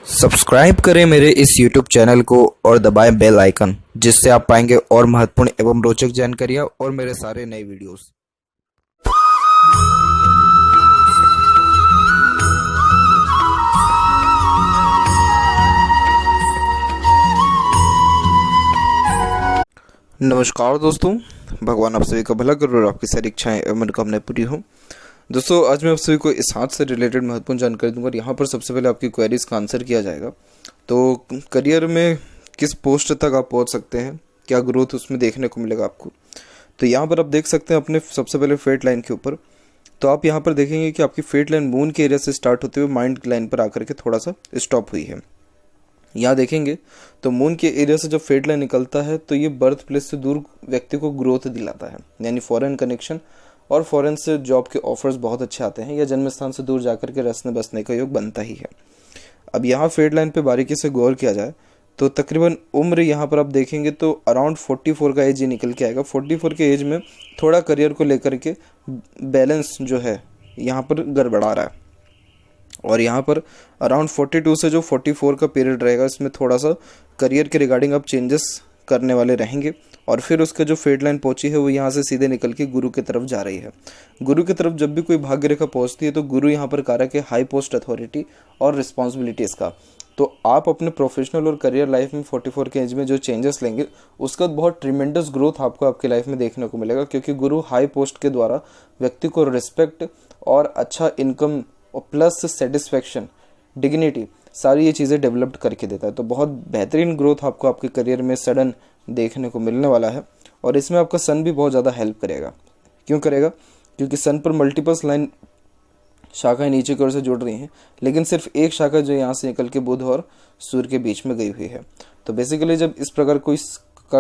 Subscribe करें मेरे इस YouTube चैनल को और दबाएं बेल आइकन, जिससे आप पाएंगे और महत्वपूर्ण एवं रोचक जानकारियां और मेरे सारे नए वीडियोस। नमस्कार दोस्तों, भगवान आप सभी का भला करे और आपकी सारी इच्छाएं एवं मनोकामनाएं पूरी हों। दोस्तों, आज मैं आप सभी को इस हाथ से रिलेटेड महत्वपूर्ण जानकारी दूंगा और यहाँ पर सबसे पहले आपकी क्वेरीज का आंसर किया जाएगा। तो करियर में किस पोस्ट तक आप पहुँच सकते हैं, क्या ग्रोथ उसमें देखने को मिलेगा आपको। तो यहाँ पर आप देख सकते हैं अपने सबसे पहले फेट लाइन के ऊपर। तो आप यहाँ पर देखेंगे कि आपकी फेट लाइन मून के एरिया से स्टार्ट होते हुए माइंड लाइन पर आकर के थोड़ा सा स्टॉप हुई है। यहाँ देखेंगे तो मून के एरिया से जब फेट लाइन निकलता है तो ये बर्थ प्लेस से दूर व्यक्ति को ग्रोथ दिलाता है, यानी फॉरेन कनेक्शन और फॉरेन से जॉब के ऑफर्स बहुत अच्छे आते हैं या जन्म स्थान से दूर जाकर के रहने बसने का योग बनता ही है। अब यहाँ फेट लाइन पे बारीकी से गौर किया जाए तो तकरीबन उम्र यहाँ पर आप देखेंगे तो अराउंड 44 का एज ही निकल के आएगा। 44 के एज में थोड़ा करियर को लेकर के बैलेंस जो है यहाँ पर गड़बड़ा रहा है और यहाँ पर अराउंड 42 से जो 44 का पीरियड रहेगा इसमें थोड़ा सा करियर के रिगार्डिंग आप चेंजेस करने वाले रहेंगे। और फिर उसका जो फेट लाइन पहुंची है वो यहाँ से सीधे निकल के गुरु की तरफ जा रही है। गुरु की तरफ जब भी कोई भाग्य रेखा पहुंचती है तो गुरु यहाँ पर कारक है हाई पोस्ट अथॉरिटी और रिस्पॉन्सिबिलिटीज़ का। तो आप अपने प्रोफेशनल और करियर लाइफ में 44 के एज में जो चेंजेस लेंगे उसका बहुत ट्रिमेंडस ग्रोथ आपको आपकी लाइफ में देखने को मिलेगा, क्योंकि गुरु हाई पोस्ट के द्वारा व्यक्ति को रिस्पेक्ट और अच्छा इनकम और प्लस सेटिस्फेक्शन, डिग्निटी, सारी ये चीज़ें डेवलप्ड करके देता है। तो बहुत बेहतरीन ग्रोथ आपको आपके करियर में सडन देखने को मिलने वाला है और इसमें आपका सन भी बहुत ज़्यादा हेल्प करेगा। क्यों करेगा? क्योंकि सन पर मल्टीपल्स लाइन शाखाएं नीचे की ओर से जुड़ रही हैं, लेकिन सिर्फ एक शाखा जो यहाँ से निकल के बुध और सूर्य के बीच में गई हुई है। तो बेसिकली जब इस प्रकार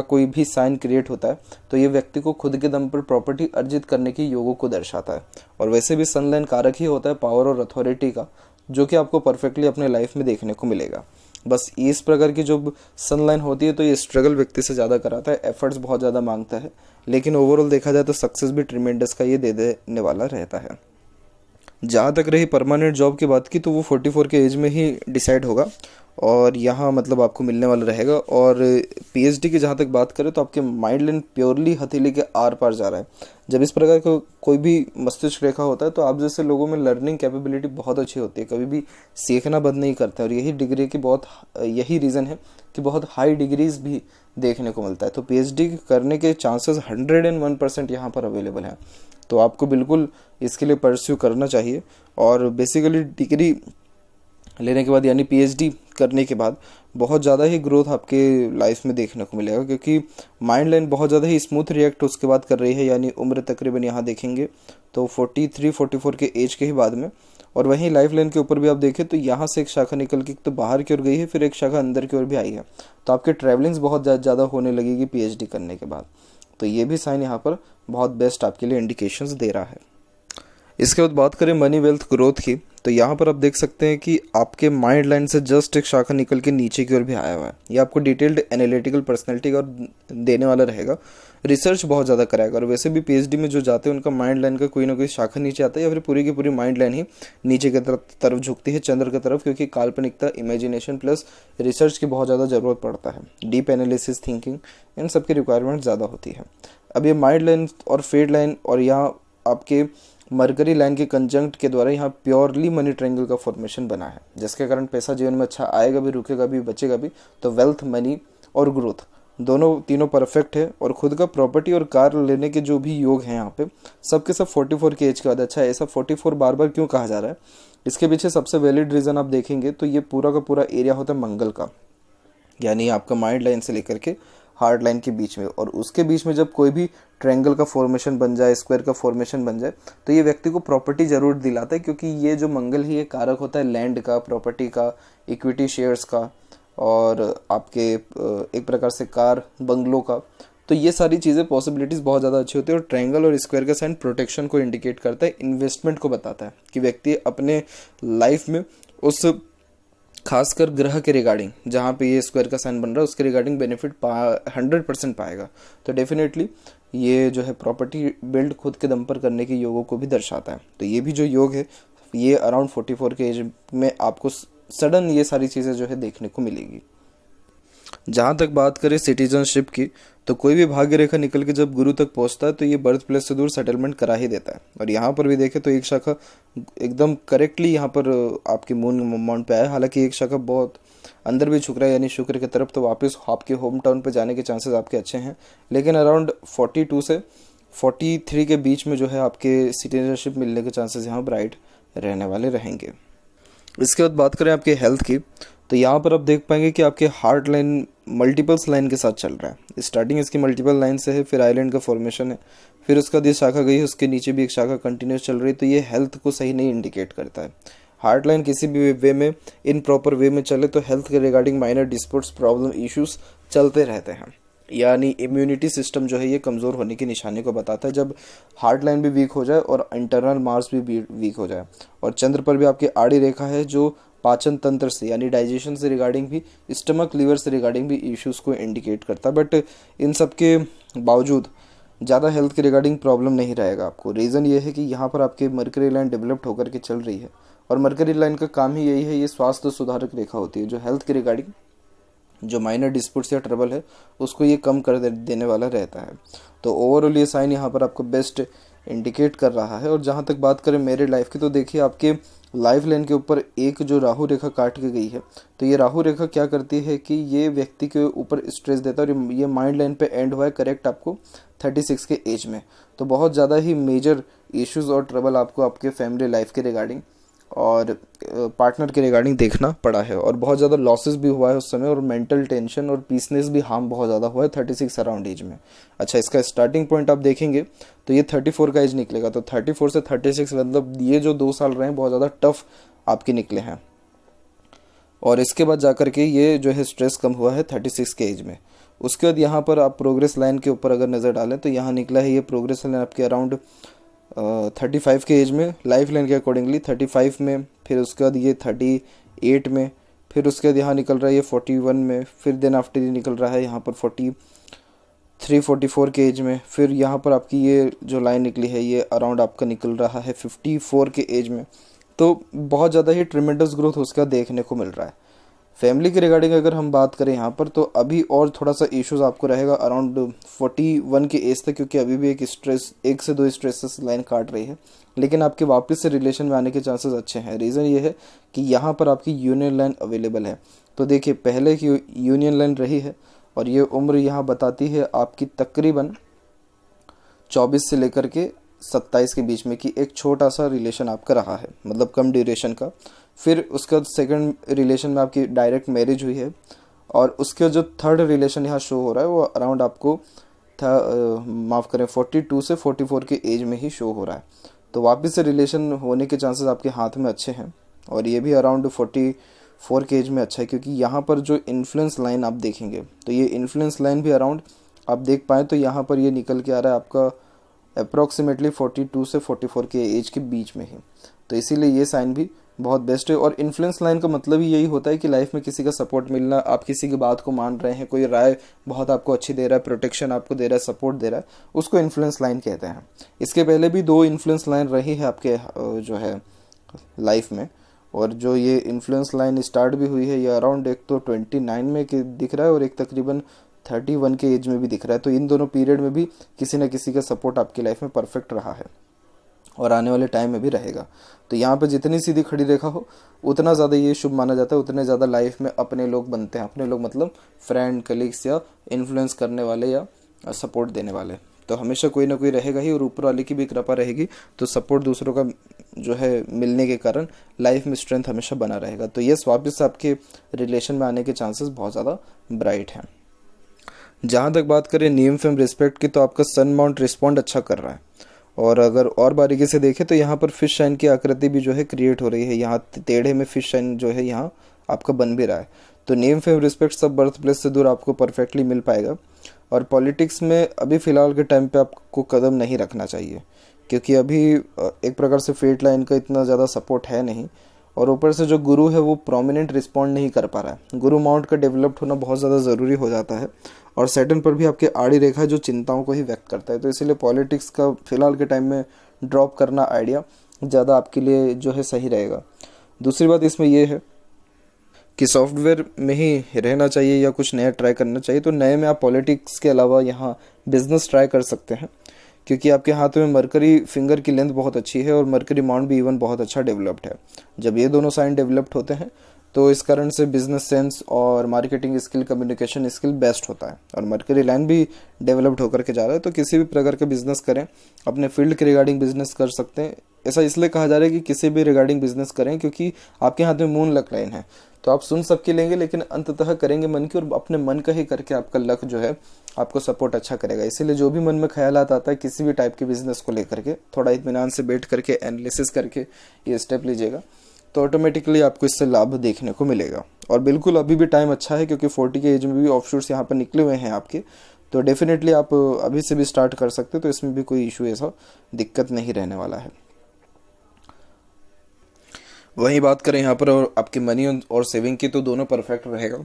कोई भी साइन क्रिएट होता है तो ये व्यक्ति को खुद के दम पर प्रॉपर्टी अर्जित करने की योगों को दर्शाता है। और वैसे भी सन लाइन कारक ही होता है पावर और अथॉरिटी का, जो कि आपको परफेक्टली अपने लाइफ में देखने को मिलेगा। बस इस प्रकार की जो सन लाइन होती है तो ये स्ट्रगल व्यक्ति से ज़्यादा कराता है, एफर्ट्स बहुत ज़्यादा मांगता है, लेकिन ओवरऑल देखा जाए तो सक्सेस भी ट्रिमेंडस का ये दे देने वाला रहता है। जहाँ तक रही परमानेंट जॉब की बात की तो वो 44 के एज में ही डिसाइड होगा और यहाँ मतलब आपको मिलने वाला रहेगा। और पीएचडी की जहाँ तक बात करें तो आपके माइंड लाइन प्योरली हथेली के आर पार जा रहा है। जब इस प्रकार का कोई भी मस्तिष्क रेखा होता है तो आप जैसे लोगों में लर्निंग कैपेबिलिटी बहुत अच्छी होती है, कभी भी सीखना बंद नहीं करते, और यही डिग्री की यही रीज़न है कि बहुत हाई डिग्रीज भी देखने को मिलता है। तो पीएचडी करने के चांसेस 101% यहाँ पर अवेलेबल हैं। तो आपको बिल्कुल इसके लिए परस्यू करना चाहिए। और बेसिकली डिग्री लेने के बाद यानी पीएचडी करने के बाद बहुत ज़्यादा ही ग्रोथ आपके लाइफ में देखने को मिलेगा, क्योंकि माइंड लाइन बहुत ज़्यादा ही स्मूथ रिएक्ट उसके बाद कर रही है। यानी उम्र तकरीबन यहाँ देखेंगे तो 43-44 के एज के ही बाद में। और वहीं लाइफ लाइन के ऊपर भी आप देखें तो यहाँ से एक शाखा निकल के तो बाहर की ओर गई है, फिर एक शाखा अंदर की ओर भी आई है। तो आपके ट्रैवलिंग्स बहुत ज़्यादा होने लगेगी पीएचडी करने के बाद। तो ये भी साइन यहाँ पर बहुत बेस्ट आपके लिए इंडिकेशंस दे रहा है। इसके बाद बात करें मनी वेल्थ ग्रोथ की, तो यहाँ पर आप देख सकते हैं कि आपके माइंड लाइन से जस्ट एक शाखा निकल के नीचे की ओर भी आया हुआ है। ये आपको डिटेल्ड एनालिटिकल पर्सनैलिटी और देने वाला रहेगा, रिसर्च बहुत ज़्यादा कराएगा। और वैसे भी पीएचडी में जो जाते हैं उनका माइंड लाइन का कोई ना कोई शाखा नीचे आता है या फिर पूरी की पूरी माइंड लाइन ही नीचे की तरफ झुकती है, चंद्र की तरफ, क्योंकि काल्पनिकता, इमेजिनेशन प्लस रिसर्च की बहुत ज़्यादा ज़रूरत पड़ता है। डीप एनालिसिस, थिंकिंग, इन सब की रिक्वायरमेंट ज़्यादा होती है। अब ये माइंड लाइन और फेड लाइन और यहाँ आपके मरकरी लाइन के कंजंक्ट के द्वारा यहाँ प्योरली मनी ट्रायंगल का फॉर्मेशन बना है, जिसके कारण पैसा जीवन में अच्छा आएगा भी, रुकेगा भी, बचेगा भी। तो वेल्थ, मनी और ग्रोथ तीनों परफेक्ट है। और खुद का प्रॉपर्टी और कार लेने के जो भी योग हैं यहाँ पे सबके सब 44 के एज के बाद। अच्छा, ऐसा 44 बार बार क्यों कहा जा रहा है? इसके पीछे सबसे वैलिड रीज़न आप देखेंगे तो ये पूरा का पूरा एरिया होता है मंगल का, यानी आपका माइंड लाइन से लेकर के हार्ड लाइन के बीच में। और उसके बीच में जब कोई भी ट्रायंगल का फॉर्मेशन बन जाए, स्क्वायर का फॉर्मेशन बन जाए, तो ये व्यक्ति को प्रॉपर्टी जरूर दिलाता है, क्योंकि ये जो मंगल ही ये कारक होता है लैंड का, प्रॉपर्टी का, इक्विटी शेयर्स का और आपके एक प्रकार से कार, बंगलों का। तो ये सारी चीज़ें पॉसिबिलिटीज़ बहुत ज़्यादा अच्छी होती है। और ट्रायंगल और स्क्वायर का साइन प्रोटेक्शन को इंडिकेट करता है, इन्वेस्टमेंट को बताता है कि व्यक्ति अपने लाइफ में उस खासकर ग्रह के रिगार्डिंग जहाँ पे ये स्क्वायर का साइन बन रहा है उसके रिगार्डिंग बेनिफिट 100% पाएगा। तो डेफिनेटली ये जो है प्रॉपर्टी बिल्ड खुद के दम पर करने के योगों को भी दर्शाता है। तो ये भी जो योग है ये अराउंड 44 के एज में आपको सडन ये सारी चीज़ें जो है देखने को मिलेगी। जहाँ तक बात करें सिटीजनशिप की, तो कोई भी भाग्य रेखा निकल के जब गुरु तक पहुँचता है तो ये बर्थ प्लेस से दूर सेटलमेंट करा ही देता है। और यहाँ पर भी देखें तो एक शाखा एकदम करेक्टली यहाँ पर आपके मून माउंट पे आया। हालांकि एक शाखा बहुत अंदर भी झुक रहा है, यानी शुक्र की तरफ, तो वापस आपके होम टाउन पे जाने के चांसेस आपके अच्छे हैं। लेकिन अराउंड 42 से 43 के बीच में जो है आपके सिटीजनशिप मिलने के चांसेस यहाँ ब्राइट रहने वाले रहेंगे। इसके बाद बात करें आपके हेल्थ की, तो यहाँ पर आप देख पाएंगे कि आपके हार्ट लाइन मल्टीपल्स लाइन के साथ चल रहा है। स्टार्टिंग इसकी मल्टीपल लाइन से है, फिर आइलैंड का फॉर्मेशन है, फिर उसका बाद ये शाखा गई है, उसके नीचे भी एक शाखा कंटिन्यूस चल रही है। तो ये हेल्थ को सही नहीं इंडिकेट करता है। हार्ट लाइन किसी भी वे में इन प्रॉपर वे में चले तो हेल्थ के regarding minor disputes problem issues चलते रहते हैं, यानी इम्यूनिटी सिस्टम जो है ये कमज़ोर होने की निशानी को बताता है। जब हार्ट लाइन भी वीक हो जाए और इंटरनल मार्स भी वीक हो जाए, और चंद्र पर भी आपकी आड़ी रेखा है जो पाचन तंत्र से यानी डाइजेशन से रिगार्डिंग भी, स्टमक लीवर से रिगार्डिंग भी इश्यूज़ को इंडिकेट करता है। बट इन सब के बावजूद ज़्यादा हेल्थ के रिगार्डिंग प्रॉब्लम नहीं रहेगा आपको। रीज़न ये है कि यहाँ पर आपके मरकरी लाइन डेवलप्ड होकर के चल रही है, और मरकरी लाइन का काम ही यही है, ये स्वास्थ्य सुधारक रेखा होती है जो हेल्थ के रिगार्डिंग जो माइनर डिस्प्यूट्स या ट्रबल है उसको ये कम कर देने वाला रहता है। तो ओवरऑल ये साइन यहाँ पर आपको बेस्ट इंडिकेट कर रहा है। और जहाँ तक बात करें मेरिड लाइफ की, तो देखिए आपके लाइफ लाइन के ऊपर एक जो राहु रेखा काट के गई है, तो ये राहु रेखा क्या करती है कि ये व्यक्ति के ऊपर स्ट्रेस देता है, और ये माइंड लाइन पे एंड हुआ है करेक्ट आपको 36 के एज में। तो बहुत ज़्यादा ही मेजर इश्यूज और ट्रबल आपको आपके फैमिली लाइफ के रिगार्डिंग और पार्टनर के रिगार्डिंग देखना पड़ा है, और बहुत ज़्यादा लॉसेस भी हुआ है उस समय, और मेंटल टेंशन और पीसनेस भी हार्म बहुत ज़्यादा हुआ है 36 अराउंड एज में। अच्छा, इसका स्टार्टिंग पॉइंट आप देखेंगे तो ये 34 का एज निकलेगा। तो 34 से 36 मतलब ये जो 2 साल रहे हैं बहुत ज़्यादा टफ आपके निकले हैं, और इसके बाद जाकर के ये जो है स्ट्रेस कम हुआ है 36 के एज में। उसके बाद यहाँ पर आप प्रोग्रेस लाइन के ऊपर अगर नज़र डालें तो यहाँ निकला है ये प्रोग्रेस लाइन आपके अराउंड 35 के एज में, लाइफ लाइन के अकॉर्डिंगली 35 में, फिर उसके बाद ये 38 में, फिर उसके बाद यहाँ निकल रहा है ये 41 में, फिर देन आफ्टर ये निकल रहा है यहाँ पर 43-44 के एज में, फिर यहाँ पर आपकी ये जो लाइन निकली है ये अराउंड आपका निकल रहा है 54 के एज में। तो बहुत ज़्यादा ही ट्रिमेंडस ग्रोथ उसका देखने को मिल रहा है। फैमिली के रिगार्डिंग अगर हम बात करें यहाँ पर, तो अभी और थोड़ा सा इश्यूज आपको रहेगा अराउंड 41 के एज तक, क्योंकि अभी भी एक से 2 स्ट्रेसेस लाइन काट रही है। लेकिन आपके वापस से रिलेशन में आने के चांसेस अच्छे हैं। रीज़न ये है कि यहाँ पर आपकी यूनियन लाइन अवेलेबल है। तो देखिए पहले की यूनियन लाइन रही है, और ये उम्र यहाँ बताती है आपकी तकरीबन 24 से लेकर के 27 के बीच में, कि एक छोटा सा रिलेशन आपका रहा है, मतलब कम ड्यूरेशन का। फिर उसके बाद सेकंड रिलेशन में आपकी डायरेक्ट मैरिज हुई है, और उसके जो थर्ड रिलेशन यहाँ शो हो रहा है वो अराउंड आपको माफ़ करें 42 से 44 के एज में ही शो हो रहा है। तो वापस से रिलेशन होने के चांसेस आपके हाथ में अच्छे हैं, और ये भी अराउंड 44 के एज में अच्छा है, क्योंकि यहाँ पर जो इन्फ्लुएंस लाइन आप देखेंगे तो ये इन्फ्लुएंस लाइन भी अराउंड आप देख पाएँ तो यहाँ पर ये निकल के आ रहा है आपका अप्रॉक्सीमेटली 42 से 44 के एज के बीच में ही। तो इसीलिए ये साइन भी बहुत बेस्ट है। और इन्फ्लुएंस लाइन का मतलब ही यही होता है कि लाइफ में किसी का सपोर्ट मिलना, आप किसी की बात को मान रहे हैं, कोई राय बहुत आपको अच्छी दे रहा है, प्रोटेक्शन आपको दे रहा है, सपोर्ट दे रहा है, उसको इन्फ्लुएंस लाइन कहते हैं। इसके पहले भी 2 इन्फ्लुएंस लाइन रही है आपके जो है लाइफ में, और जो ये इन्फ्लुएंस लाइन स्टार्ट भी हुई है ये अराउंड एक तो 29 में दिख रहा है, और एक तकरीबन 31 के एज में भी दिख रहा है। तो इन दोनों पीरियड में भी किसी न किसी का सपोर्ट आपकी लाइफ में परफेक्ट रहा है, और आने वाले टाइम में भी रहेगा। तो यहाँ पे जितनी सीधी खड़ी रेखा हो उतना ज़्यादा ये शुभ माना जाता है, उतने ज़्यादा लाइफ में अपने लोग बनते हैं। अपने लोग मतलब फ्रेंड, कलीग्स, या इन्फ्लुएंस करने वाले, या सपोर्ट देने वाले। तो हमेशा कोई ना कोई रहेगा ही, और ऊपर वाले की भी कृपा रहेगी, तो सपोर्ट दूसरों का जो है मिलने के कारण लाइफ में स्ट्रेंथ हमेशा बना रहेगा। तो ये वापस आपके रिलेशन में आने के चांसेस बहुत ज़्यादा ब्राइट हैं। जहाँ तक बात करें नियम फेम रिस्पेक्ट की, तो आपका सन माउंट रिस्पॉन्ड अच्छा कर रहा है, और अगर और बारीकी से देखें तो यहाँ पर फिश शाइन की आकृति भी जो है क्रिएट हो रही है। यहाँ टेढ़े में फिश शाइन जो है यहाँ आपका बन भी रहा है। तो नेम फेम रिस्पेक्ट सब बर्थ प्लेस से दूर आपको परफेक्टली मिल पाएगा। और पॉलिटिक्स में अभी फ़िलहाल के टाइम पे आपको कदम नहीं रखना चाहिए, क्योंकि अभी एक प्रकार से फेट लाइन का इतना ज़्यादा सपोर्ट है नहीं, और ऊपर से जो गुरु है वो प्रोमिनेंट रिस्पॉन्ड नहीं कर पा रहा है। गुरु माउंट का डेवलप्ड होना बहुत ज़्यादा ज़रूरी हो जाता है, और सैटर्न पर भी आपके आड़ी रेखा जो चिंताओं को ही व्यक्त करता है। तो इसीलिए पॉलिटिक्स का फिलहाल के टाइम में ड्रॉप करना आइडिया ज़्यादा आपके लिए जो है सही रहेगा। दूसरी बात इसमें यह है कि सॉफ्टवेयर में ही रहना चाहिए या कुछ नया ट्राई करना चाहिए, तो नए में आप पॉलिटिक्स के अलावा यहाँ बिजनेस ट्राई कर सकते हैं, क्योंकि आपके हाथ में मरकरी फिंगर की लेंथ बहुत अच्छी है और मरकरी माउंट भी इवन बहुत अच्छा डेवलप्ड है। जब ये दोनों साइन डेवलप्ड होते हैं तो इस कारण से बिजनेस सेंस और marketing skill, communication skill best होता है। और मरकरी लाइन भी डेवलप्ड होकर के जा रहा है, तो किसी भी प्रकार का बिजनेस करें, अपने फील्ड के रिगार्डिंग बिजनेस कर सकते हैं। ऐसा इसलिए कहा जा रहा है कि किसी भी रिगार्डिंग बिजनेस करें क्योंकि आपके हाथ में मून लक लाइन है, तो आप सुन सबकी लेंगे लेकिन अंततः करेंगे मन की, और अपने मन का ही करके आपका लक जो है आपको सपोर्ट अच्छा करेगा। इसीलिए जो भी मन में ख्यालात आता है किसी भी टाइप के बिजनेस को लेकर के, थोड़ा इत्मीनान से बैठ करके एनालिसिस करके ये स्टेप लीजिएगा, तो ऑटोमेटिकली आपको इससे लाभ देखने को मिलेगा। और बिल्कुल अभी भी टाइम अच्छा है, क्योंकि 40 के एज में भी ऑफशूट्स यहाँ पर निकले हुए हैं आपके, तो डेफिनेटली आप अभी से भी स्टार्ट कर सकते हो, तो इसमें भी कोई इशू ऐसा दिक्कत नहीं रहने वाला है। वहीं बात करें यहाँ पर और आपकी मनी और सेविंग की, तो दोनों परफेक्ट रहेगा।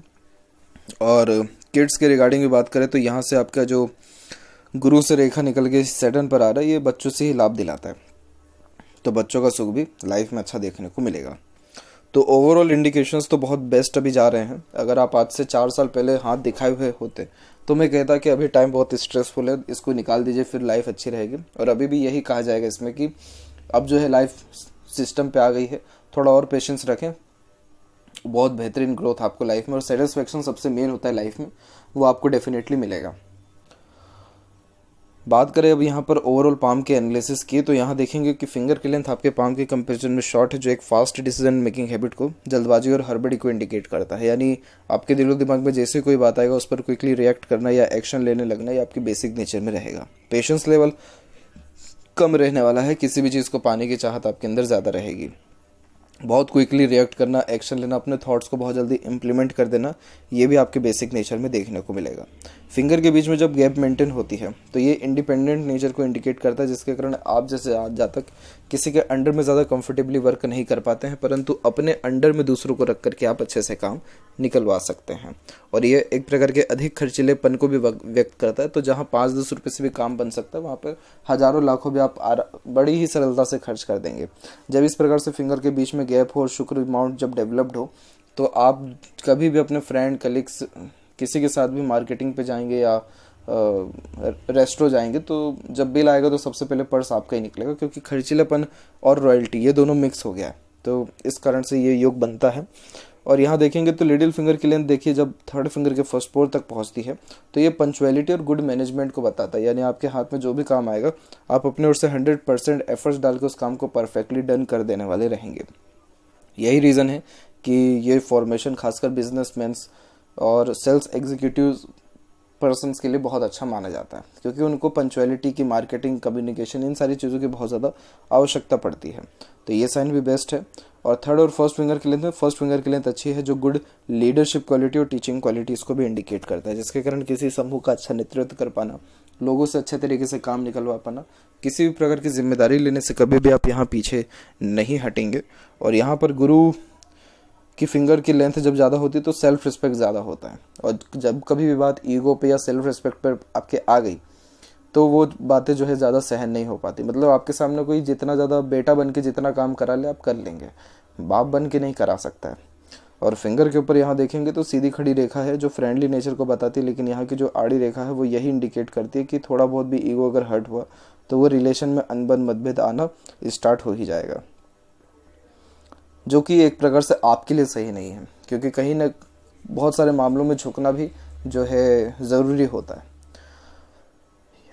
और किड्स के रिगार्डिंग भी बात करें तो यहाँ से आपका जो गुरु से रेखा निकल के सैटर्न पर आ रहा है, ये बच्चों से ही लाभ दिलाता है, तो बच्चों का सुख भी लाइफ में अच्छा देखने को मिलेगा। तो ओवरऑल इंडिकेशंस तो बहुत बेस्ट अभी जा रहे हैं। अगर आप आज से 4 साल पहले हाथ दिखाए हुए होते तो मैं कहता कि अभी टाइम बहुत स्ट्रेसफुल है, इसको निकाल दीजिए, फिर लाइफ अच्छी रहेगी। और अभी भी यही कहा जाएगा इसमें कि अब जो है लाइफ सिस्टम पे आ गई है, थोड़ा और पेशेंस रखें, बहुत बेहतरीन ग्रोथ आपको लाइफ में और सेटिस्फेक्शन सबसे मेन होता है लाइफ में, वो आपको डेफिनेटली मिलेगा। बात करें अब यहाँ पर ओवरऑल पाम के एनालिसिस की, तो यहाँ देखेंगे कि फिंगर की लेंथ आपके पाम के कंपैरिजन में शॉर्ट है, जो एक फास्ट डिसीजन मेकिंग हैबिट को, जल्दबाजी और हड़बड़ी को इंडिकेट करता है। यानी आपके दिलो दिमाग में जैसे कोई बात आएगा उस पर क्विकली रिएक्ट करना या एक्शन लेने लगना, ये आपकी बेसिक नेचर में रहेगा। पेशेंस लेवल कम रहने वाला है, किसी भी चीज़ को पाने की चाहत आपके अंदर ज़्यादा रहेगी। बहुत क्विकली रिएक्ट करना, एक्शन लेना, अपने थॉट्स को बहुत जल्दी इम्प्लीमेंट कर देना, ये भी आपके बेसिक नेचर में देखने को मिलेगा। फिंगर के बीच में जब गैप मेंटेन होती है तो ये इंडिपेंडेंट नेचर को इंडिकेट करता है, जिसके कारण आप जैसे आज जातक किसी के अंडर में ज़्यादा कंफर्टेबली वर्क नहीं कर पाते हैं, परंतु अपने अंडर में दूसरों को रख करके आप अच्छे से काम निकलवा सकते हैं। और ये एक प्रकार के अधिक खर्चीलेपन को भी व्यक्त करता है, तो जहाँ 5-10 रुपये से भी काम बन सकता है वहाँ पर हज़ारों लाखों भी आप बड़ी ही सरलता से खर्च कर देंगे। जब इस प्रकार से फिंगर के बीच में गैप हो और शुक्र अमाउंट जब डेवलप्ड हो, तो आप कभी भी अपने फ्रेंड, कलीग्स, किसी के साथ भी मार्केटिंग पे जाएंगे या रेस्टोरेंट जाएंगे, तो जब बिल आएगा तो सबसे पहले पर्स आपका ही निकलेगा, क्योंकि खर्चीलापन और रॉयल्टी ये दोनों मिक्स हो गया है, तो इस कारण से ये योग बनता है। और यहाँ देखेंगे तो लिटिल फिंगर की लेंथ देखिए, जब थर्ड फिंगर के फर्स्ट पोर तक पहुँचती है तो ये पंचुअलिटी और गुड मैनेजमेंट को बताता है। यानी आपके हाथ में जो भी काम आएगा आप अपने ओर से 100% एफर्ट्स डाल के उस काम को परफेक्टली डन कर देने वाले रहेंगे। यही रीज़न है कि ये फॉर्मेशन खासकर बिजनेसमैन्स और सेल्स एग्जीक्यूटिव पर्सन्स के लिए बहुत अच्छा माना जाता है, क्योंकि उनको पंचुअलिटी की, मार्केटिंग, कम्युनिकेशन, इन सारी चीज़ों की बहुत ज़्यादा आवश्यकता पड़ती है। तो ये साइन भी बेस्ट है। और थर्ड और फर्स्ट फिंगर की लेंथ में, फर्स्ट फिंगर की लेंथ अच्छी है, जो गुड लीडरशिप क्वालिटी और टीचिंग क्वालिटी इसको भी इंडिकेट करता है, जिसके कारण किसी समूह का अच्छा नेतृत्व कर पाना, लोगों से अच्छे तरीके से काम निकलवा पाना, किसी भी प्रकार की जिम्मेदारी लेने से कभी भी आप यहाँ पीछे नहीं हटेंगे। और यहाँ पर गुरु की फिंगर की लेंथ जब ज़्यादा होती है तो सेल्फ रिस्पेक्ट ज़्यादा होता है, और जब कभी भी बात ईगो पे या सेल्फ रिस्पेक्ट पर आपके आ गई तो वो बातें जो है ज़्यादा सहन नहीं हो पाती। मतलब आपके सामने कोई जितना ज़्यादा बेटा बन के जितना काम करा ले आप कर लेंगे, बाप बन के नहीं करा सकता है। और फिंगर के ऊपर यहाँ देखेंगे तो सीधी खड़ी रेखा है जो फ्रेंडली नेचर को बताती है, लेकिन यहाँ की जो आड़ी रेखा है वो यही इंडिकेट करती है कि थोड़ा बहुत भी ईगो अगर हर्ट हुआ तो वो रिलेशन में अनबन, मतभेद आना स्टार्ट हो ही जाएगा, जो कि एक प्रकार से आपके लिए सही नहीं है, क्योंकि कहीं ना बहुत सारे मामलों में झुकना भी जो है ज़रूरी होता है।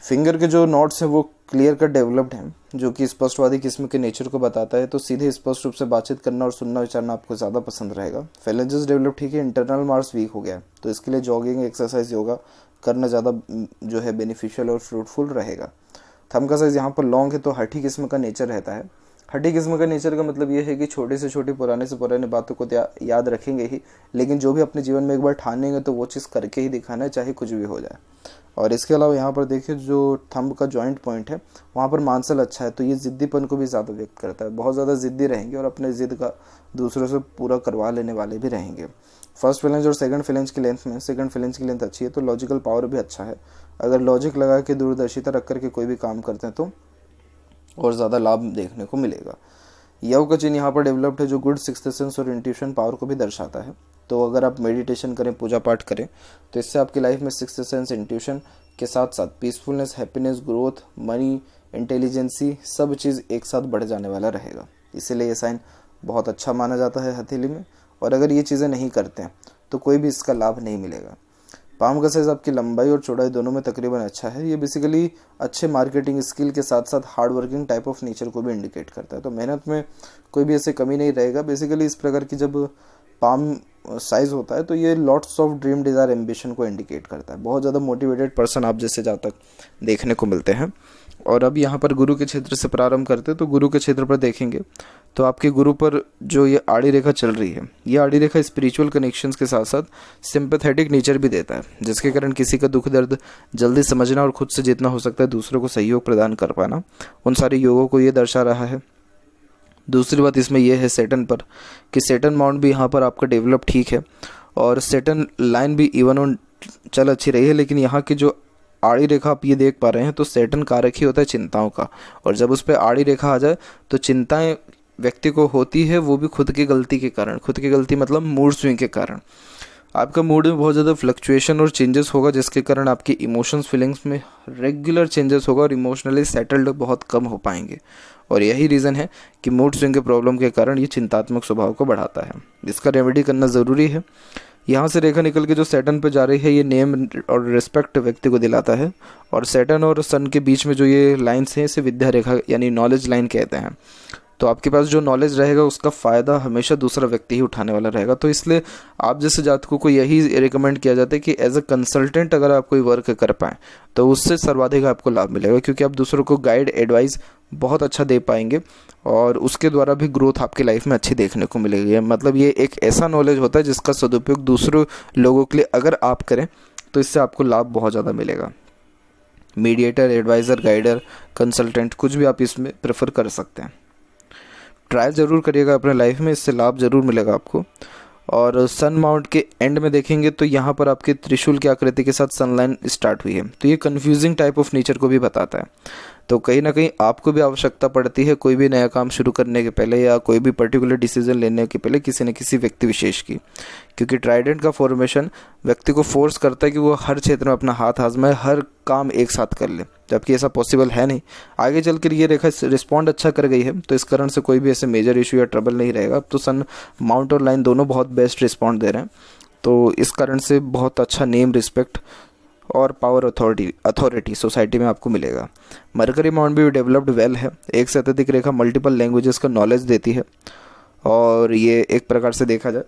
फिंगर के जो नोट्स हैं वो क्लियर कट डेवलप्ड हैं, जो कि स्पष्टवादी किस्म के नेचर को बताता है, तो सीधे स्पष्ट रूप से बातचीत करना और सुनना विचारना आपको ज़्यादा पसंद रहेगा। फेलेंजेस डेवलप ठीक है, इंटरनल मार्स वीक हो गया है, तो इसके लिए जॉगिंग, एक्सरसाइज, योगा करना ज़्यादा जो है बेनिफिशियल और फ्रूटफुल रहेगा। थंब का साइज यहाँ पर लॉन्ग है, तो हठी किस्म का नेचर रहता है। हठी किस्म का नेचर का मतलब ये है कि छोटे से छोटी, पुराने से पुराने बातों को याद रखेंगे ही, लेकिन जो भी अपने जीवन में एक बार ठानेंगे तो वो चीज़ करके ही दिखाना है, चाहे कुछ भी हो जाए। और इसके अलावा यहाँ पर देखिए जो थंब का जॉइंट पॉइंट है वहाँ पर मांसल अच्छा है, तो ये ज़िद्दीपन को भी ज़्यादा व्यक्त करता है। बहुत ज़्यादा ज़िद्दी रहेंगे और अपने ज़िद का दूसरों से पूरा करवा लेने वाले भी रहेंगे। फर्स्ट फिलेंज और सेकंड फिलेंज की लेंथ में, सेकंड फिलेंज की लेंथ अच्छी है, तो लॉजिकल पावर भी अच्छा है। अगर लॉजिक लगा के दूरदर्शिता रख करके कोई भी काम करते हैं तो और ज़्यादा लाभ देखने को मिलेगा। यव का चिन्ह यहाँ पर डेवलप्ड है जो गुड सिक्स्थ सेंस और इंट्यूशन पावर को भी दर्शाता है। तो अगर आप मेडिटेशन करें, पूजा पाठ करें, तो इससे आपकी लाइफ में सिक्स्थ सेंस, इंट्यूशन के साथ साथ peacefulness, happiness, growth, money, intelligency, सब चीज़ एक साथ बढ़ जाने वाला रहेगा। इसीलिए ये साइन बहुत अच्छा माना जाता है हथेली में। और अगर ये चीज़ें नहीं करते हैं तो कोई भी इसका लाभ नहीं मिलेगा। पाम का साइज आपकी लंबाई और चौड़ाई दोनों में तकरीबन अच्छा है। ये बेसिकली अच्छे मार्केटिंग स्किल के साथ साथ hard working type of nature को भी इंडिकेट करता है। तो मेहनत में कोई भी ऐसे कमी नहीं रहेगा। बेसिकली इस प्रकार की जब पाम साइज होता है तो ये lots of dream, desire, ambition को इंडिकेट करता है। बहुत ज़्यादा मोटिवेटेड पर्सन आप जैसे जातक देखने को मिलते हैं। और अब यहाँ पर गुरु के क्षेत्र से प्रारंभ करते हैं। तो गुरु के क्षेत्र पर देखेंगे तो आपके गुरु पर जो ये आड़ी रेखा चल रही है, ये आड़ी रेखा स्पिरिचुअल कनेक्शंस के साथ साथ सिंपैथेटिक नेचर भी देता है, जिसके कारण किसी का दुख दर्द जल्दी समझना और खुद से जितना हो सकता है दूसरों को सहयोग प्रदान कर पाना, उन सारे योगों को ये दर्शा रहा है। दूसरी बात इसमें यह है सेटन पर कि सेटन माउंट भी यहाँ पर आपका डेवलप ठीक है और सेटन लाइन भी इवन ऑन चल अच्छी रही है। लेकिन यहाँ की जो आड़ी रेखा आप ये देख पा रहे हैं तो सेटन कारक ही होता है चिंताओं का, और जब उस पर आड़ी रेखा आ जाए तो चिंताएं व्यक्ति को होती है, वो भी खुद की गलती के कारण। खुद की गलती मतलब मूड स्विंग के कारण। आपका मूड में बहुत ज़्यादा फ्लक्चुएशन और चेंजेस होगा, जिसके कारण आपकी इमोशंस, फीलिंग्स में रेगुलर चेंजेस होगा और इमोशनली सेटल्ड बहुत कम हो पाएंगे। और यही रीज़न है कि मूड स्विंग के प्रॉब्लम के कारण ये चिंतात्मक स्वभाव को बढ़ाता है। इसका रेमेडी करना ज़रूरी है। यहाँ से रेखा निकल के जो सैटर्न पे जा रही है, ये नेम और रिस्पेक्ट व्यक्ति को दिलाता है। और सैटर्न और सन के बीच में जो ये लाइन्स हैं इसे विद्या रेखा यानी नॉलेज लाइन कहते हैं। तो आपके पास जो नॉलेज रहेगा उसका फ़ायदा हमेशा दूसरा व्यक्ति ही उठाने वाला रहेगा। तो इसलिए आप जैसे जातकों को यही रिकमेंड किया जाता है कि एज अ कंसल्टेंट अगर आप कोई वर्क कर पाएँ तो उससे सर्वाधिक आपको लाभ मिलेगा, क्योंकि आप दूसरों को गाइड, एडवाइस बहुत अच्छा दे पाएंगे और उसके द्वारा भी ग्रोथ आपकी लाइफ में अच्छी देखने को मिलेगी। मतलब ये एक ऐसा नॉलेज होता है जिसका सदुपयोग दूसरे लोगों के लिए अगर आप करें तो इससे आपको लाभ बहुत ज़्यादा मिलेगा। मीडिएटर, एडवाइज़र, गाइडर, कंसल्टेंट कुछ भी आप इसमें प्रेफर कर सकते हैं। ट्राई ज़रूर करिएगा अपने लाइफ में, इससे लाभ ज़रूर मिलेगा आपको। और सन माउंट के एंड में देखेंगे तो यहाँ पर आपके त्रिशूल की आकृति के साथ सन लाइन स्टार्ट हुई है। तो ये कन्फ्यूजिंग टाइप ऑफ नेचर को भी बताता है। तो कहीं ना कहीं आपको भी आवश्यकता पड़ती है कोई भी नया काम शुरू करने के पहले या कोई भी पर्टिकुलर डिसीजन लेने के पहले किसी न किसी व्यक्ति विशेष की, क्योंकि ट्राइडेंट का फॉर्मेशन व्यक्ति को फोर्स करता है कि वो हर क्षेत्र में अपना हाथ आजमाए, हर काम एक साथ कर ले, जबकि ऐसा पॉसिबल है नहीं। आगे चलकर ये रेखा रिस्पॉन्ड अच्छा कर गई है तो इस कारण से कोई भी ऐसे मेजर इशू या ट्रबल नहीं रहेगा। अब तो सन माउंट और लाइन दोनों बहुत बेस्ट रिस्पॉन्ड दे रहे हैं, तो इस कारण से बहुत अच्छा नेम, रिस्पेक्ट और पावर, अथॉरिटी सोसाइटी में आपको मिलेगा। मरकरी माउंट भी डेवलप्ड वेल है। एक से अत्यधिक रेखा मल्टीपल लैंग्वेजेस का नॉलेज देती है और ये एक प्रकार से देखा जाए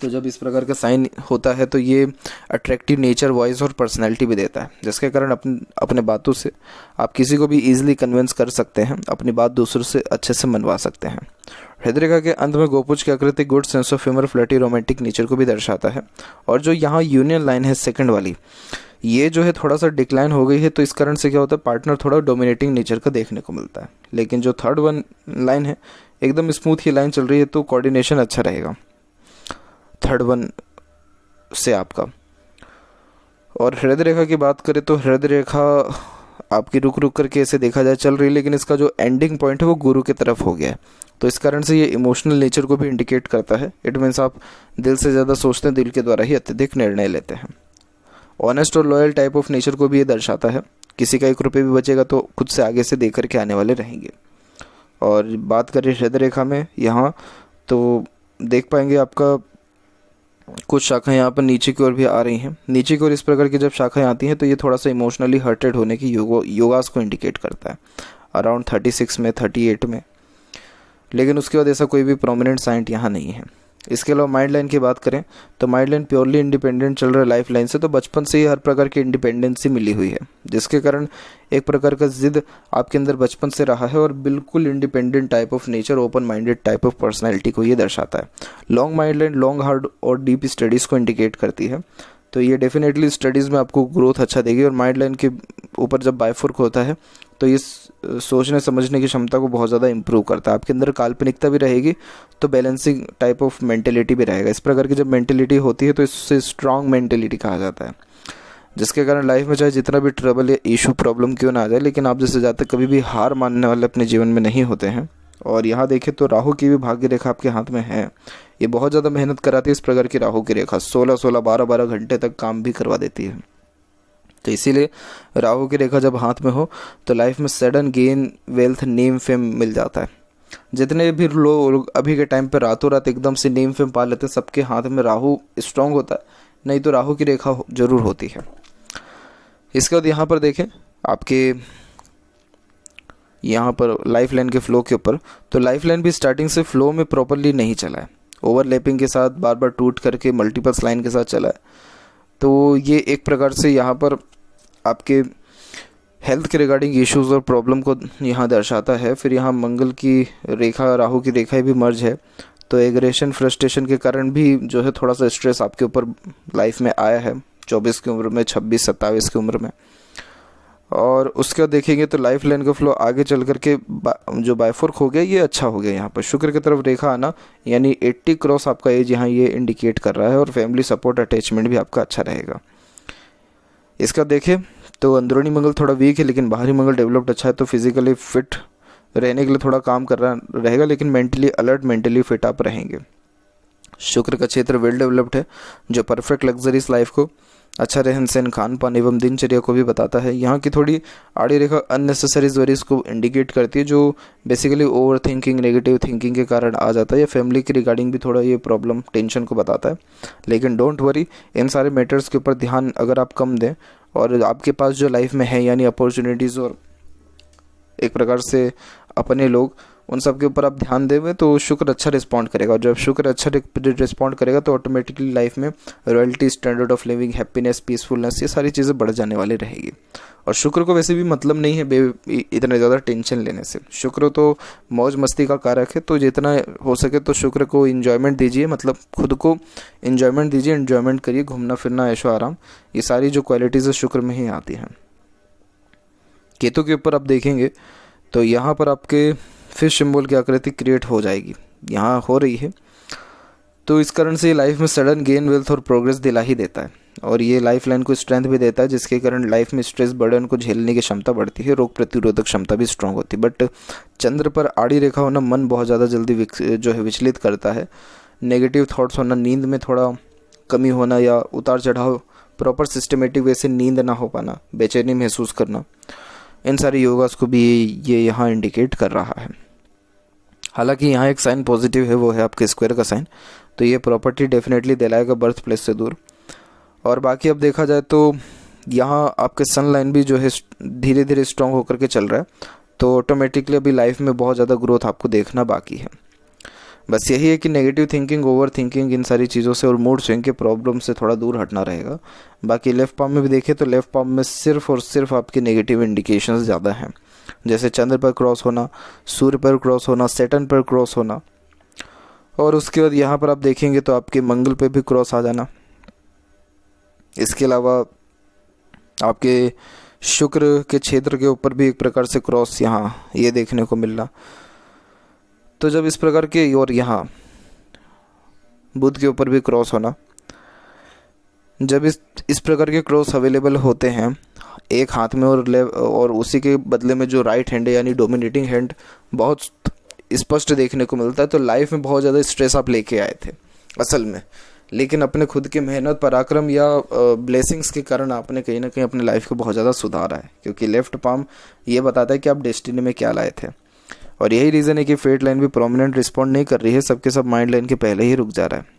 तो जब इस प्रकार का साइन होता है तो ये अट्रैक्टिव नेचर, वॉइस और पर्सनैलिटी भी देता है, जिसके कारण अपने बातों से आप किसी को भी ईजिली कन्विंस कर सकते हैं, अपनी बात दूसरों से अच्छे से मनवा सकते हैं। हृदय रेखा के अंत में गोपुज की आकृति good sense of humour, flirty, romantic nature को भी दर्शाता है। और जो यहाँ यूनियन लाइन है सेकंड वाली, ये जो है थोड़ा सा डिक्लाइन हो गई है, तो इस कारण से क्या होता है पार्टनर थोड़ा डोमिनेटिंग नेचर का देखने को मिलता है। लेकिन जो थर्ड वन लाइन है एकदम स्मूथ ही लाइन चल रही है, तो कोऑर्डिनेशन अच्छा रहेगा थर्ड वन से आपका। और हृदय रेखा की बात करें तो हृदय रेखा आपकी रुक रुक करके ऐसे देखा जाए चल रही है, लेकिन इसका जो एंडिंग पॉइंट है वो गुरु की तरफ हो गया है। तो इस कारण से ये इमोशनल नेचर को भी इंडिकेट करता है। इट मीन्स आप दिल से ज़्यादा सोचते हैं, दिल के द्वारा ही अत्यधिक निर्णय लेते हैं। ऑनेस्ट और लॉयल टाइप ऑफ नेचर को भी ये दर्शाता है। किसी का 1 रुपये भी बचेगा तो खुद से आगे से दे करके आने वाले रहेंगे। और बात करें हृदय रेखा में यहाँ तो देख पाएंगे आपका कुछ शाखाएं यहाँ पर नीचे की ओर भी आ रही हैं। नीचे की ओर इस प्रकार की जब शाखाएं आती हैं तो ये थोड़ा सा इमोशनली हर्टेड होने की योगास को इंडिकेट करता है अराउंड 36 में, 38 में। लेकिन उसके बाद ऐसा कोई भी प्रोमिनेंट साइन यहाँ नहीं है। इसके अलावा माइंड लाइन की बात करें तो माइंड लाइन प्योरली इंडिपेंडेंट चल रहा है लाइफ लाइन से। तो बचपन से ही हर प्रकार की इंडिपेंडेंसी मिली हुई है, जिसके कारण एक प्रकार का जिद आपके अंदर बचपन से रहा है और बिल्कुल independent type of nature, open minded type of personality को ये दर्शाता है। Long mind line long, hard और डीप स्टडीज़ को इंडिकेट करती है। तो ये डेफिनेटली स्टडीज़ में आपको ग्रोथ अच्छा देगी। और माइंड लाइन के ऊपर जब बाइफोर्क होता है तो ये सोचने समझने की क्षमता को बहुत ज़्यादा इंप्रूव करता है। आपके अंदर काल्पनिकता भी रहेगी तो बैलेंसिंग टाइप ऑफ मेंटेलिटी भी रहेगा। इस प्रकार की जब मेंटेलिटी होती है तो इससे स्ट्रांग मेंटेलिटी कहा जाता है, जिसके कारण लाइफ में चाहे जितना भी ट्रबल या इशू, प्रॉब्लम क्यों ना आ जाए, लेकिन आप जैसे जाते कभी भी हार मानने वाले अपने जीवन में नहीं होते हैं। और यहाँ देखें तो राहु की भी भाग्य रेखा आपके हाथ में है। ये बहुत ज़्यादा मेहनत कराती है इस प्रकार की राहु की रेखा, 16-16, 12-12 घंटे तक काम भी करवा देती है। तो इसीलिए राहु की रेखा जब हाथ में हो तो लाइफ में sudden gain, wealth, name, fame मिल जाता है। जितने भी लोग अभी के टाइम पे रातों रात एकदम से नेम फेम पा लेते हैं, सबके हाथ में राहु स्ट्रांग होता है, नहीं तो राहु की रेखा जरूर होती है। इसके बाद यहाँ पर देखें आपके यहाँ पर लाइफ लाइन के फ्लो के ऊपर, तो लाइफ लाइन भी स्टार्टिंग से फ्लो में प्रॉपरली नहीं चला है, ओवरलैपिंग के साथ बार बार टूट करके मल्टीपल्स लाइन के साथ चला है। तो ये एक प्रकार से यहाँ पर आपके हेल्थ के रिगार्डिंग इश्यूज और प्रॉब्लम को यहाँ दर्शाता है। फिर यहाँ मंगल की रेखा, राहु की रेखा भी मर्ज है, तो एग्रेशन, फ्रस्ट्रेशन के कारण भी जो है थोड़ा सा स्ट्रेस आपके ऊपर लाइफ में आया है 24 की उम्र में, 26-27 की उम्र में। और उसके बाद देखेंगे तो लाइफ लाइन का फ्लो आगे चल करके जो बायफोर्क हो गया ये अच्छा हो गया। यहाँ पर शुक्र की तरफ रेखा आना, यानी 80 क्रॉस आपका एज यहाँ ये इंडिकेट कर रहा है, और फैमिली सपोर्ट, अटैचमेंट भी आपका अच्छा रहेगा। इसका देखें तो अंदरूनी मंगल थोड़ा वीक है, लेकिन बाहरी मंगल डेवलप्ड अच्छा है, तो फिजिकली फिट रहने के लिए थोड़ा काम कर रहा रहेगा, लेकिन मेंटली अलर्ट, मेंटली फिट आप रहेंगे। शुक्र का क्षेत्र वेल डेवलप्ड है, जो परफेक्ट लग्जरीज लाइफ को, अच्छा रहन सहन, खान पान एवं दिनचर्या को भी बताता है। यहाँ की थोड़ी आड़ी रेखा अननेसेसरी वरीज को इंडिकेट करती है, जो basically over thinking, negative thinking के कारण आ जाता है, या फैमिली की रिगार्डिंग भी थोड़ा ये प्रॉब्लम, टेंशन को बताता है। लेकिन डोंट वरी, इन सारे मैटर्स के ऊपर ध्यान अगर आप कम दें और आपके पास जो लाइफ में है यानी अपॉर्चुनिटीज़ और एक प्रकार से अपने लोग, उन सब के ऊपर आप ध्यान देंगे तो शुक्र अच्छा रिस्पॉन्ड करेगा। और जब शुक्र अच्छा रिस्पॉन्ड करेगा तो ऑटोमेटिकली लाइफ में royalty, standard of living, happiness, peacefulness, ये सारी चीज़ें बढ़ जाने वाली रहेगी। और शुक्र को वैसे भी मतलब नहीं है इतने ज़्यादा टेंशन लेने से। शुक्र तो मौज मस्ती का कारक है, तो जितना हो सके तो शुक्र को इन्जॉयमेंट दीजिए, मतलब खुद को इन्जॉयमेंट दीजिए, इन्जॉयमेंट करिए, घूमना फिरना, ऐशो आराम, ये सारी जो क्वालिटीज़ शुक्र में ही आती हैं। केतु के ऊपर आप देखेंगे तो यहाँ पर आपके फिश सिंबल की आकृति क्रिएट हो जाएगी, यहाँ हो रही है, तो इस कारण से लाइफ में सडन गेन, वेल्थ और प्रोग्रेस दिला ही देता है। और ये लाइफ लाइन को स्ट्रेंथ भी देता है, जिसके कारण लाइफ में स्ट्रेस, बर्डन को झेलने की क्षमता बढ़ती है, रोग प्रतिरोधक क्षमता भी स्ट्रांग होती है। बट चंद्र पर आड़ी रेखा होना मन बहुत ज़्यादा जल्दी जो है विचलित करता है। नेगेटिव थॉट्स होना, नींद में थोड़ा कमी होना या उतार चढ़ाव, प्रॉपर सिस्टमेटिक वे से नींद ना हो पाना, बेचैनी महसूस करना, इन सारी योगास को भी ये यहाँ इंडिकेट कर रहा है। हालांकि यहाँ एक साइन पॉजिटिव है, वो है आपके स्क्वायर का साइन, तो ये प्रॉपर्टी डेफिनेटली दिलाएगा बर्थ प्लेस से दूर। और बाकी अब देखा जाए तो यहाँ आपके सन लाइन भी जो है धीरे धीरे स्ट्रांग होकर के चल रहा है, तो ऑटोमेटिकली अभी लाइफ में बहुत ज़्यादा ग्रोथ आपको देखना बाकी है। बस यही है कि नेगेटिव थिंकिंग, ओवर थिंकिंग, इन सारी चीज़ों से और मूड स्विंग के प्रॉब्लम से थोड़ा दूर हटना रहेगा। बाकी लेफ्ट पाम में भी देखें तो लेफ्ट पाम में सिर्फ और सिर्फ आपके नेगेटिव इंडिकेशंस ज़्यादा हैं, जैसे चंद्र पर क्रॉस होना, सूर्य पर क्रॉस होना, सैटर्न पर क्रॉस होना, और उसके बाद यहाँ पर आप देखेंगे तो आपके मंगल पे भी क्रॉस आ जाना। इसके अलावा आपके शुक्र के क्षेत्र के ऊपर भी एक प्रकार से क्रॉस यहाँ ये देखने को मिलना। तो जब इस प्रकार के, और यहाँ बुध के ऊपर भी क्रॉस होना, जब इस प्रकार के क्रॉस अवेलेबल होते हैं एक हाथ में और उसी के बदले में जो राइट हैंड है यानी डोमिनेटिंग हैंड बहुत स्पष्ट देखने को मिलता है, तो लाइफ में बहुत ज़्यादा स्ट्रेस आप लेके आए थे असल में, लेकिन अपने खुद की मेहनत, पराक्रम या ब्लेसिंग्स के कारण आपने कहीं ना कहीं अपने लाइफ को बहुत ज़्यादा सुधारा है, क्योंकि लेफ्ट पाम ये बताता है कि आप डेस्टिनी में क्या लाए थे। और यही रीज़न है कि फेट लाइन भी प्रोमिनेंट रिस्पॉन्ड नहीं कर रही है, सबके सब माइंड लाइन के पहले ही रुक जा रहा है।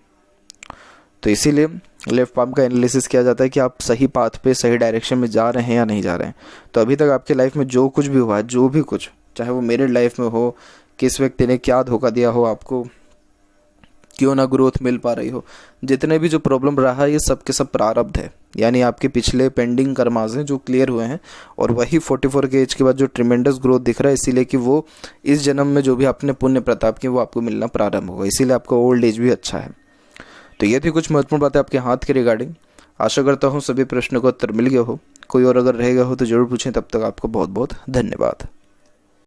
तो इसीलिए लेफ्ट पाम का एनालिसिस किया जाता है कि आप सही पाथ पे, सही डायरेक्शन में जा रहे हैं या नहीं जा रहे हैं। तो अभी तक आपके लाइफ में जो कुछ भी हुआ है, जो भी कुछ, चाहे वो मेरिड लाइफ में हो, किस व्यक्ति ने क्या धोखा दिया हो आपको, क्यों ना ग्रोथ मिल पा रही हो, जितने भी जो प्रॉब्लम रहा है ये सब के सब प्रारब्ध है, यानी आपके पिछले पेंडिंग कर्मास हैं जो क्लियर हुए हैं, और वही 44 के एज के बाद जो ट्रिमेंडस ग्रोथ दिख रहा है, इसीलिए कि वो इस जन्म में जो भी आपने पुण्य प्रताप किए वो आपको मिलना प्रारंभ होगा, इसीलिए आपका ओल्ड एज भी अच्छा है। तो ये थी कुछ महत्वपूर्ण बातें आपके हाथ के रिगार्डिंग। आशा करता हूँ सभी प्रश्नों का उत्तर मिल गया हो। कोई और अगर रहेगा हो तो ज़रूर पूछें। तब तक आपको बहुत बहुत धन्यवाद।